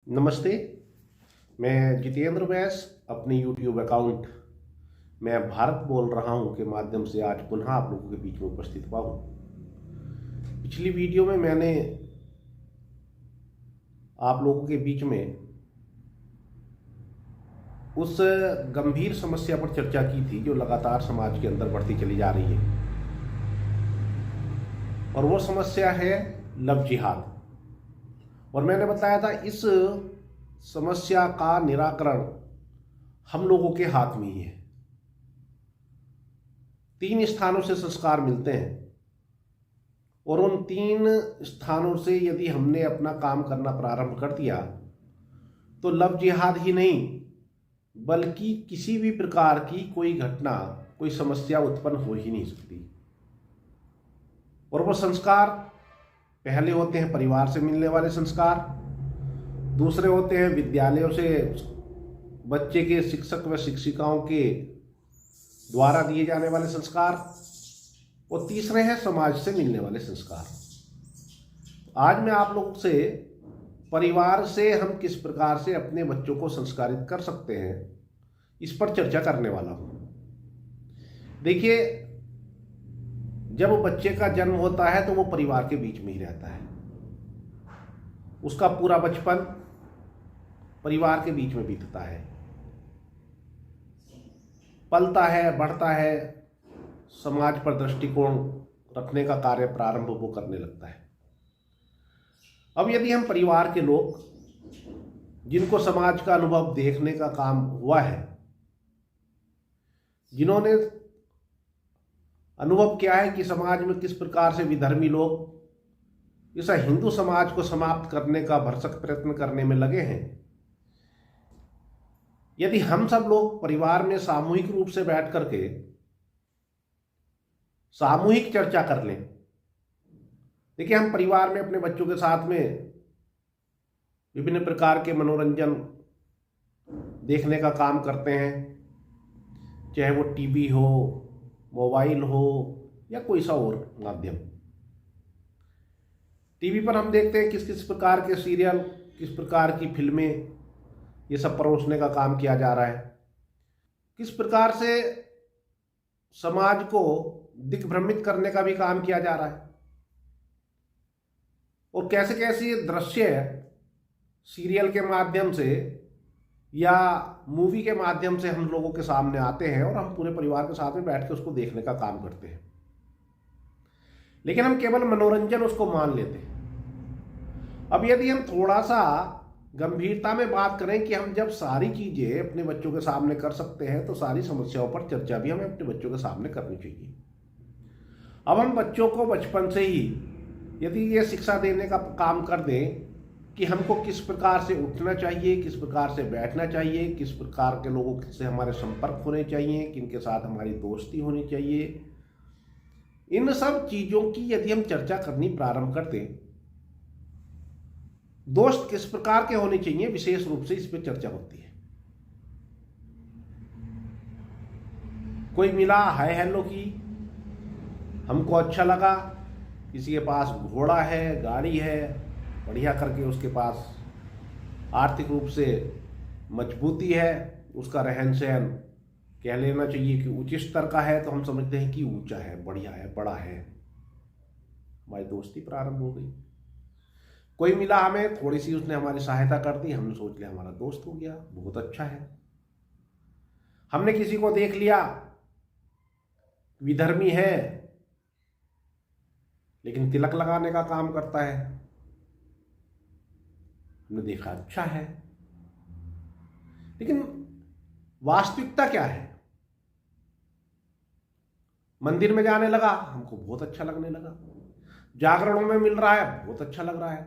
नमस्ते। मैं जितेंद्र वैस अपने यूट्यूब अकाउंट मैं भारत बोल रहा हूं के माध्यम से आज पुनः आप लोगों के बीच में उपस्थित हुआ हूं। पिछली वीडियो में मैंने आप लोगों के बीच में उस गंभीर समस्या पर चर्चा की थी जो लगातार समाज के अंदर बढ़ती चली जा रही है, और वो समस्या है लव जिहाद। और मैंने बताया था इस समस्या का निराकरण हम लोगों के हाथ में ही है। 3 स्थानों से संस्कार मिलते हैं और उन 3 स्थानों से यदि हमने अपना काम करना प्रारंभ कर दिया तो लव जिहाद ही नहीं बल्कि किसी भी प्रकार की कोई घटना, कोई समस्या उत्पन्न हो ही नहीं सकती। और वो संस्कार पहले होते हैं परिवार से मिलने वाले संस्कार, दूसरे होते हैं विद्यालयों से बच्चे के शिक्षक व शिक्षिकाओं के द्वारा दिए जाने वाले संस्कार, और तीसरे हैं समाज से मिलने वाले संस्कार। आज मैं आप लोगों से परिवार से हम किस प्रकार से अपने बच्चों को संस्कारित कर सकते हैं इस पर चर्चा करने वाला हूं। देखिए, जब बच्चे का जन्म होता है तो वो परिवार के बीच में ही रहता है। उसका पूरा बचपन परिवार के बीच में बीतता है, पलता है, बढ़ता है, समाज पर दृष्टिकोण रखने का कार्य प्रारंभ वो करने लगता है। अब यदि हम परिवार के लोग जिनको समाज का अनुभव देखने का काम हुआ है, जिन्होंने अनुभव किया है कि समाज में किस प्रकार से विधर्मी लोग इस हिंदू समाज को समाप्त करने का भरसक प्रयत्न करने में लगे हैं, यदि हम सब लोग परिवार में सामूहिक रूप से बैठ करके सामूहिक चर्चा कर लें। देखिए, हम परिवार में अपने बच्चों के साथ में विभिन्न प्रकार के मनोरंजन देखने का काम करते हैं, चाहे वो टीवी हो, मोबाइल हो या कोई सा और माध्यम। टीवी पर हम देखते हैं किस किस प्रकार के सीरियल, किस प्रकार की फिल्में, ये सब परोसने का काम किया जा रहा है। किस प्रकार से समाज को दिग्भ्रमित करने का भी काम किया जा रहा है, और कैसे कैसे दृश्य सीरियल के माध्यम से या मूवी के माध्यम से हम लोगों के सामने आते हैं और हम पूरे परिवार के साथ में बैठ के उसको देखने का काम करते हैं। लेकिन हम केवल मनोरंजन उसको मान लेते हैं। अब यदि हम थोड़ा सा गंभीरता में बात करें कि हम जब सारी चीजें अपने बच्चों के सामने कर सकते हैं तो सारी समस्याओं पर चर्चा भी हमें अपने बच्चों के सामने करनी चाहिए। अब हम बच्चों को बचपन से ही यदि ये शिक्षा देने का काम कर दें कि हमको किस प्रकार से उठना चाहिए, किस प्रकार से बैठना चाहिए, किस प्रकार के लोगों से हमारे संपर्क होने चाहिए, किनके साथ हमारी दोस्ती होनी चाहिए, इन सब चीजों की यदि हम चर्चा करनी प्रारंभ कर दें, दोस्त किस प्रकार के होने चाहिए विशेष रूप से इस पर चर्चा होती है। कोई मिला, हाय हेलो की, हमको अच्छा लगा, किसी के पास घोड़ा है, गाड़ी है, बढ़िया करके उसके पास आर्थिक रूप से मजबूती है, उसका रहन सहन कह लेना चाहिए कि उच्च स्तर का है, तो हम समझते हैं कि ऊंचा है, बढ़िया है, बड़ा है, हमारी दोस्ती प्रारंभ हो गई। कोई मिला हमें, थोड़ी सी उसने हमारी सहायता कर दी, हमने सोच लिया हमारा दोस्त हो गया, बहुत अच्छा है। हमने किसी को देख लिया विधर्मी है लेकिन तिलक लगाने का काम करता है, हमने देखा अच्छा है। लेकिन वास्तविकता क्या है? मंदिर में जाने लगा, हमको बहुत अच्छा लगने लगा, जागरणों में मिल रहा है, बहुत अच्छा लग रहा है।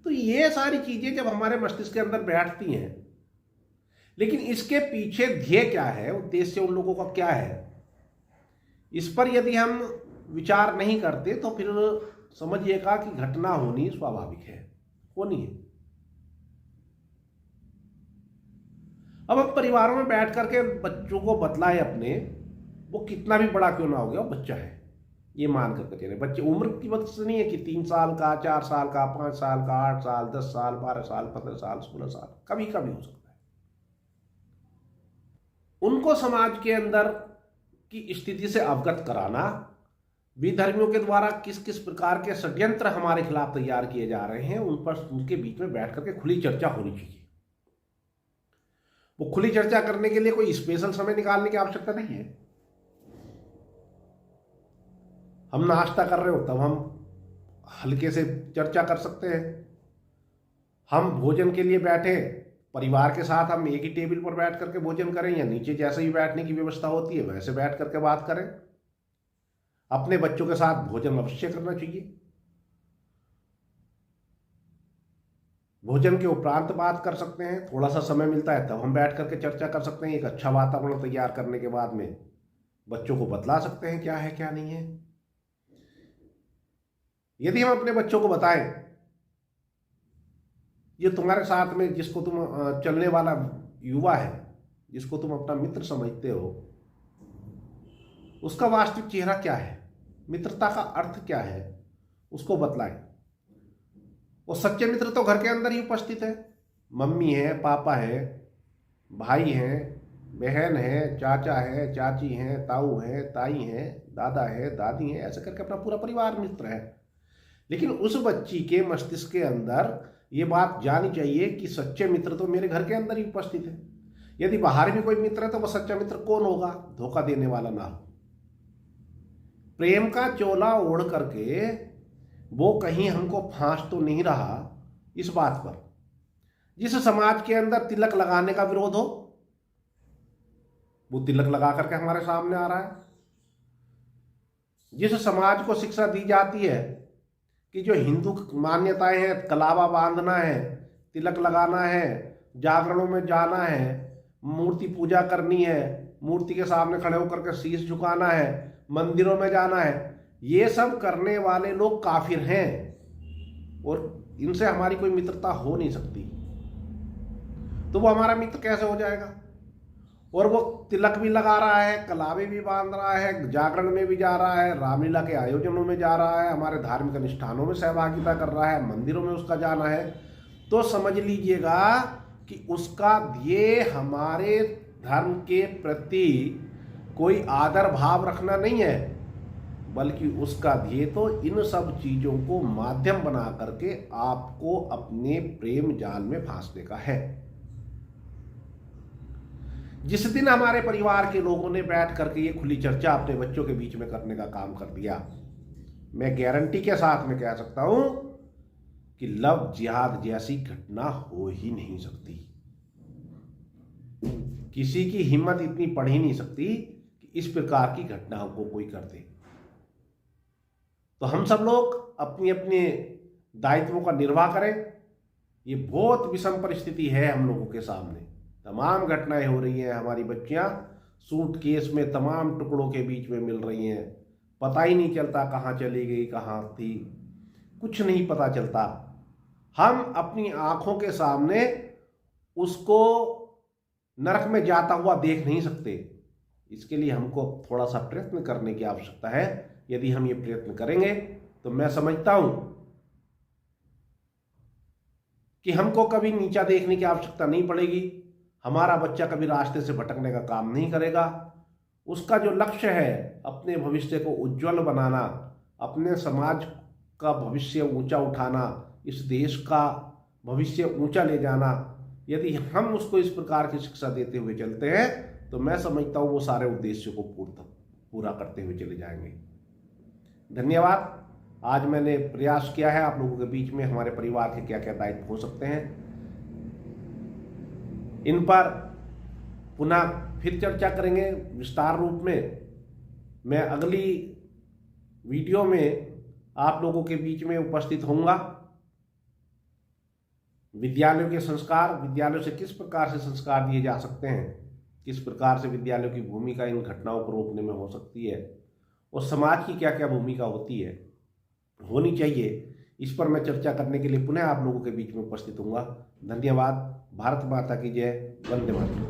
तो ये सारी चीजें जब हमारे मस्तिष्क के अंदर बैठती हैं, लेकिन इसके पीछे ध्येय क्या है, उद्देश्य उन लोगों का क्या है, इस पर यदि हम विचार नहीं करते तो फिर समझिएगा कि घटना होनी स्वाभाविक है, होनी है। अब हम परिवारों में बैठ करके बच्चों को बतलाएं अपने, वो कितना भी बड़ा क्यों ना हो गया, वो बच्चा है, ये मान करके चले। बच्चे उम्र की वक्त से नहीं है कि 3 साल का, 4 साल का, 5 साल का, 8 साल, 10 साल, 12 साल, 15 साल, 16 साल, कभी कभी हो सकता है। उनको समाज के अंदर की स्थिति से अवगत कराना, विधर्मियों के द्वारा किस किस प्रकार के षड्यंत्र हमारे खिलाफ तैयार किए जा रहे हैं, उन पर उनके बीच में बैठ करके खुली चर्चा होनी चाहिए। वो खुली चर्चा करने के लिए कोई स्पेशल समय निकालने की आवश्यकता नहीं है। हम नाश्ता कर रहे हो तब हम हल्के से चर्चा कर सकते हैं। हम भोजन के लिए बैठे परिवार के साथ, हम एक ही टेबल पर बैठ करके भोजन करें या नीचे जैसे ही बैठने की व्यवस्था होती है वैसे बैठ करके बात करें। अपने बच्चों के साथ भोजन अवश्य करना चाहिए। भोजन के उपरांत बात कर सकते हैं, थोड़ा सा समय मिलता है तब हम बैठ करके चर्चा कर सकते हैं। एक अच्छा वातावरण तैयार करने के बाद में बच्चों को बतला सकते हैं क्या है क्या नहीं है। यदि हम अपने बच्चों को बताएं ये तुम्हारे साथ में जिसको तुम चलने वाला युवा है, जिसको तुम अपना मित्र समझते हो, उसका वास्तविक चेहरा क्या है, मित्रता का अर्थ क्या है, उसको बतलाएं। वो सच्चे मित्र तो घर के अंदर ही उपस्थित है। मम्मी है, पापा है, भाई हैं, बहन है, चाचा है, चाची हैं, ताऊ हैं, ताई हैं, दादा है, दादी हैं, ऐसे करके अपना पूरा परिवार मित्र है। लेकिन उस बच्ची के मस्तिष्क के अंदर ये बात जानी चाहिए कि सच्चे मित्र तो मेरे घर के अंदर ही उपस्थित है। यदि बाहर भी कोई मित्र है तो वह सच्चा मित्र कौन होगा? धोखा देने वाला ना हो। प्रेम का चोला ओढ़ करके वो कहीं हमको फांस तो नहीं रहा इस बात पर। जिस समाज के अंदर तिलक लगाने का विरोध हो वो तिलक लगा करके हमारे सामने आ रहा है। जिस समाज को शिक्षा दी जाती है कि जो हिंदू मान्यताएं हैं, कलावा बांधना है, तिलक लगाना है, जागरणों में जाना है, मूर्ति पूजा करनी है, मूर्ति के सामने खड़े होकर के शीश झुकाना है, मंदिरों में जाना है, ये सब करने वाले लोग काफिर हैं और इनसे हमारी कोई मित्रता हो नहीं सकती। तो वो हमारा मित्र कैसे हो जाएगा? और वो तिलक भी लगा रहा है, कलावे भी बांध रहा है, जागरण में भी जा रहा है, रामलीला के आयोजनों में जा रहा है, हमारे धार्मिक अनुष्ठानों में सहभागिता कर रहा है, मंदिरों में उसका जाना है। तो समझ लीजिएगा कि उसका ध्येय हमारे धर्म के प्रति कोई आदर भाव रखना नहीं है, बल्कि उसका ध्येय तो इन सब चीजों को माध्यम बना करके आपको अपने प्रेम जाल में फांसने का है। जिस दिन हमारे परिवार के लोगों ने बैठ करके ये खुली चर्चा अपने बच्चों के बीच में करने का काम कर दिया, मैं गारंटी के साथ में कह सकता हूं कि लव जिहाद जैसी घटना हो ही नहीं सकती। किसी की हिम्मत इतनी पड़ ही नहीं सकती कि इस प्रकार की घटना को कोई कर दे। तो हम सब लोग अपनी अपने दायित्वों का निर्वाह करें। ये बहुत विषम परिस्थिति है हम लोगों के सामने। तमाम घटनाएं हो रही हैं, हमारी बच्चियां सूटकेस में तमाम टुकड़ों के बीच में मिल रही हैं, पता ही नहीं चलता कहाँ चली गई, कहाँ थी, कुछ नहीं पता चलता। हम अपनी आंखों के सामने उसको नरक में जाता हुआ देख नहीं सकते। इसके लिए हमको थोड़ा सा प्रयत्न करने की आवश्यकता है। यदि हम ये प्रयत्न करेंगे तो मैं समझता हूं कि हमको कभी नीचा देखने की आवश्यकता नहीं पड़ेगी। हमारा बच्चा कभी रास्ते से भटकने का काम नहीं करेगा। उसका जो लक्ष्य है अपने भविष्य को उज्जवल बनाना, अपने समाज का भविष्य ऊंचा उठाना, इस देश का भविष्य ऊंचा ले जाना, यदि हम उसको इस प्रकार की शिक्षा देते हुए चलते हैं तो मैं समझता हूं वो सारे उद्देश्यों को पूरा करते हुए चले जाएंगे। धन्यवाद। आज मैंने प्रयास किया है आप लोगों के बीच में हमारे परिवार के क्या क्या दायित्व हो सकते हैं, इन पर पुनः फिर चर्चा करेंगे विस्तार रूप में। मैं अगली वीडियो में आप लोगों के बीच में उपस्थित होऊंगा। विद्यालयों के संस्कार, विद्यालयों से किस प्रकार से संस्कार दिए जा सकते हैं, किस प्रकार से विद्यालयों की भूमिका इन घटनाओं को रोकने में हो सकती है, और समाज की क्या क्या भूमिका होनी चाहिए, इस पर मैं चर्चा करने के लिए पुनः आप लोगों के बीच में उपस्थित होऊंगा। धन्यवाद। भारत माता की जय। वंदे मातरम।